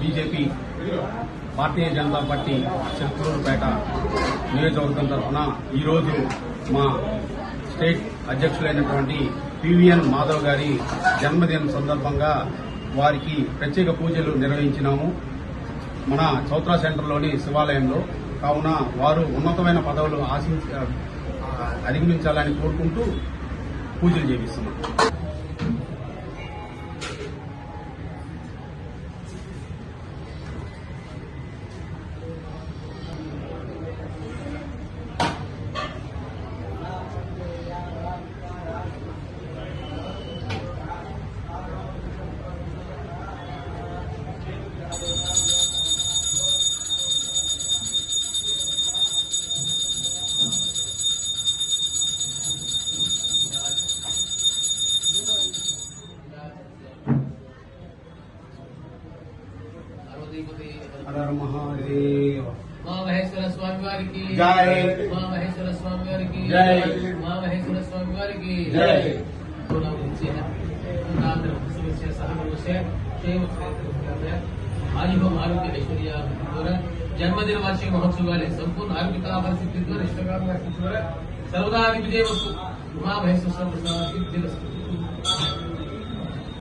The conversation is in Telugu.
బీజేపీ భారతీయ జనతా పార్టీ చిత్తూరుపేట నియోజకవర్గం తరఫున ఈరోజు మా స్టేట్ అధ్యక్షులైనటువంటి పివిఎన్ మాధవ్ గారి జన్మదినం సందర్భంగా వారికి ప్రత్యేక పూజలు నిర్వహించినాము మన చౌత్రా సెంటర్లోని శివాలయంలో. కావున వారు ఉన్నతమైన పదవులు అధిగమించాలని కోరుకుంటూ పూజలు చేపిస్తున్నాం. హర మహాదేవ. మా మహేశ్వర స్వామి వారికి జై. మా మహేశ్వర స్వామి వారికి జై. మా మహేశ్వర స్వామి వారికి జై. आज हम आरोग्य ऐश्वर्या द्वारा जन्मदिन वार्षिक महोत्सव वाले संपूर्ण आरोग्य परिस्थिति द्वारा इष्टकाम सर्वदा विजय वस्तु उमा महेश्वर